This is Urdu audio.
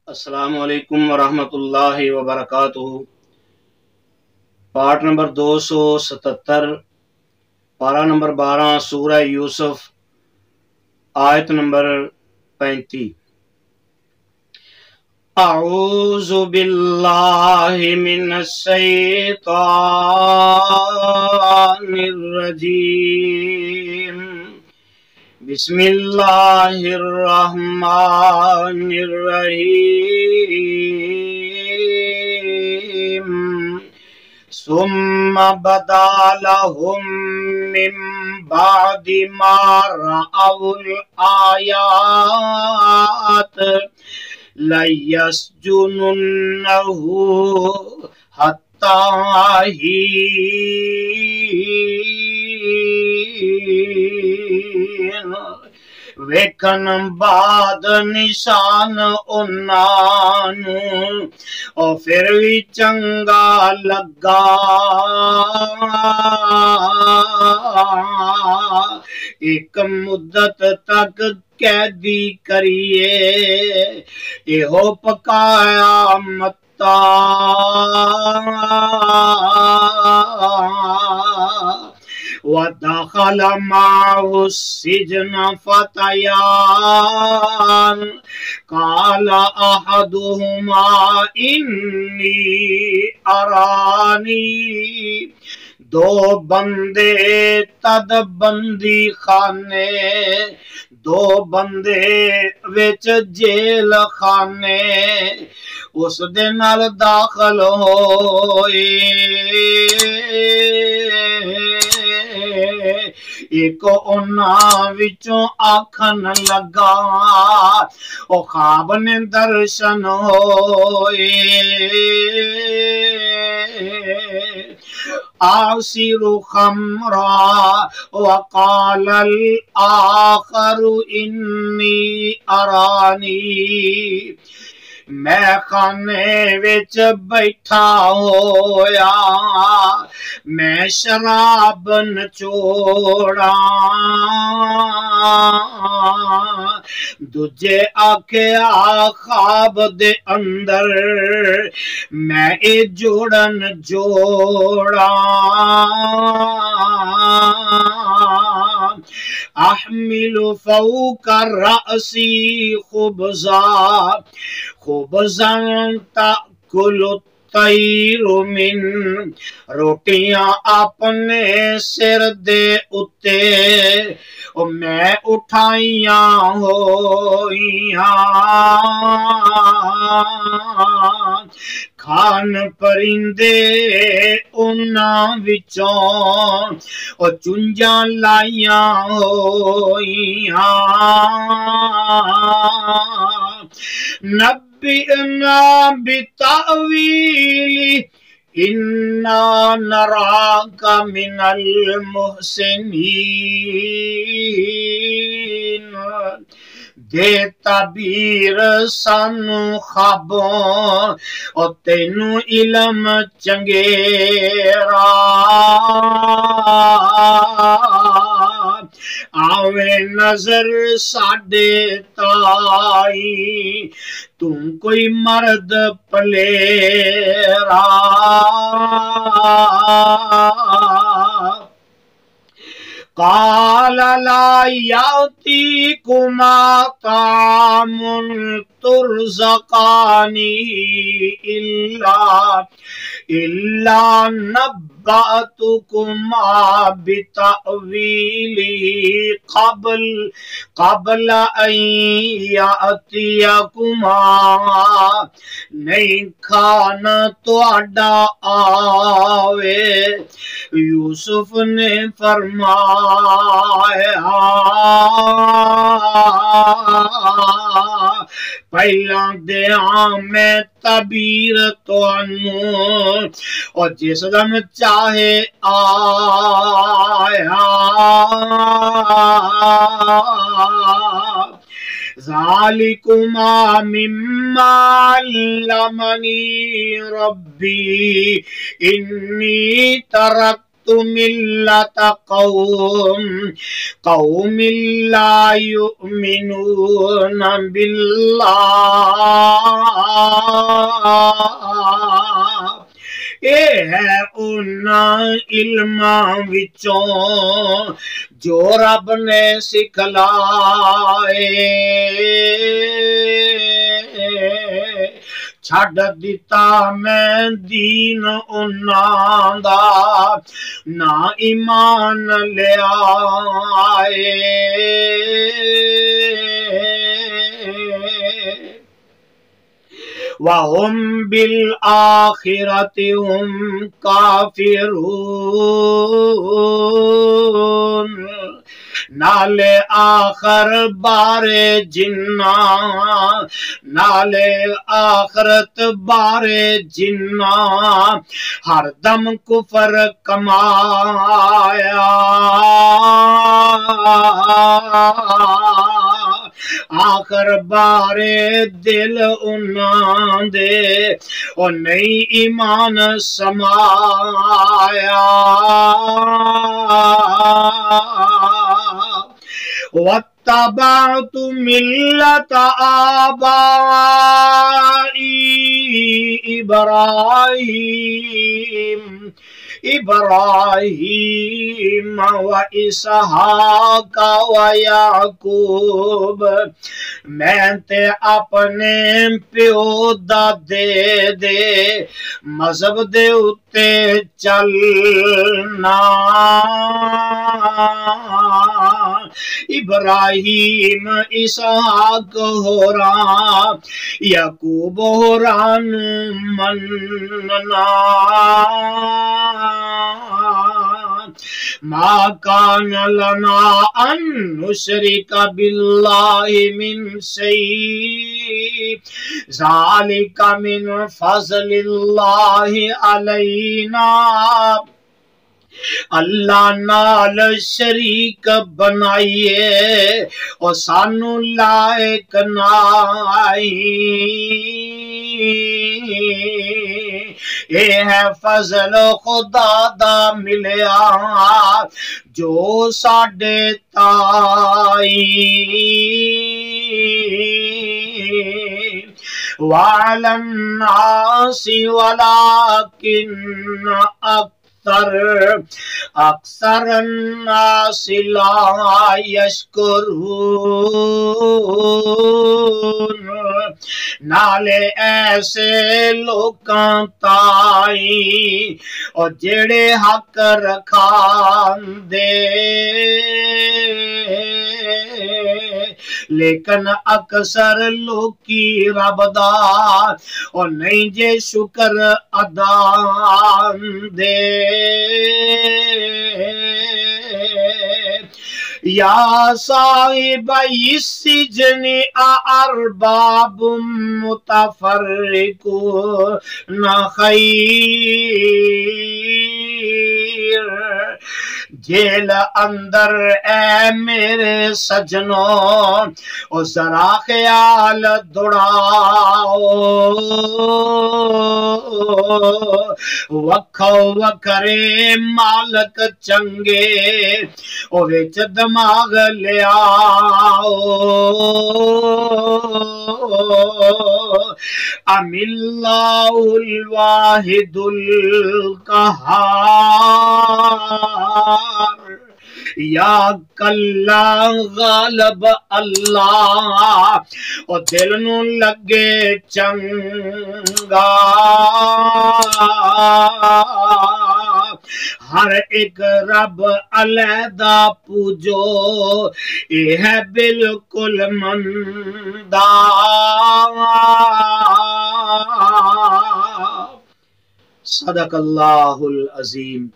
السلام علیکم ورحمۃ اللہ وبرکاتہ۔ پارٹ نمبر 277، پارہ نمبر 12، سورہ یوسف، آیت نمبر 35۔ اعوذ باللہ من الشیطان الرجیم، بسم اللہ الرحمن الرحیم۔ ثم بدا لهم من بعد ما رأوا الآیات لَيَسْجُنُنَّهُ حَتَّى حِينٍ۔ ویکھن بعد نشان انہاں نوں او پھر بھی چنگا لگا، ایک مدت تک قیدی کریے، ایہو پکایا متا۔ وَدَخَلَ مَعَهُ السِّجْنَ فَتَيَانِ، قَالَ أَحَدُهُمَا إِنِّي أَرَانِي، دو بندے تد بندی خانے، دو بندے وچ جیل خانے اس دے نال داخل ہوئے۔ ایک انہاں وچوں آکھن لگا، او خواب نے درشن ہوئے۔ آصر خمرا وقال الآخر انی ارانی، میں خانے وچ بیٹھا ہویا، میں شراب نچوڑا۔ دجے آکھیا خواب دے اندر میں اے جوڑن جوڑا۔ احمل فوق رأسی خبزا تأکل الطیر من، روٹیاں اپنے سر دے اتے میں اٹھائیاں ہوئیاں، کھان پرندے انہاں وچوں او چنجاں لائیاں ہوئیاں۔ نبئنا بتأویلہ انا نراک من المحسنین، دے تعبیر سانو خوابوں او تینو علم چنگیرا، آویں نظر ساڈے تائی تم کوئی مرد پلیرا۔ قال لا يأتيكما طعام ترزقانه إلا نبأتكما بتأويله قبل أن يأتيكما، نہیں کھانا تہاڈا آوے۔ یوسف نے فرمایا، پہلاں دیاں میں تعبیر تانوں، اور جس دم چاہے آیا۔ ذالکما مما علمنی ربی انی ترکت ملة قوم لا يؤمنون بالله اے ہے انہاں علماں وچوں جو رب نے سکھلائے چھڈ دتا میں دین انہاں دا نہ ایمان لیا وَهُمْ بِالْآخِرَةِ هُمْ كَافِرُونَ نالے آخر بارے جنہ نالے آخرت بارے جنہ ہر دم کفر کمایا آخر بارے دل انہاں دے او نہیں ایمان سمایا واتبعت ملة آبائي إبراهيم وإسحاق ويعقوب میں تے اپنے پیو دادے دے مذہب دے اتے چلنا ابراہیم اسحاق ہوراں یعقوب ہوراں مننا ما کان لنا ان نشرک باللہ من شیء ذالک من فضل اللہ علینا اللہ نال شریک بنائیے اور سانو لائق نائی اے ہے فضل خدا دا ملیا جو ساڈے تائی وعلى الناس ولكن اکثر الناس لا یشکرون نالے ایسے لوکاں تائی اور جڑے حق رکھان دے لیکن اکثر لوکی رب دا اور نہیں جے شکر ادا دے یا صاحبی السجن ارباب متفرقون خیر جیل اندر اے میرے سجنوں او ذرا خیال دوڑاؤ وکھو وکھرے مالک چنگے او وچ دماغ لیاؤ ام اللہ الواحد القہار یا کلا غالب اللہ او دل نو لگے چنگا ہر ایک رب علیحدہ پوجو اے ہے بالکل مندہ صدق اللہ العظیم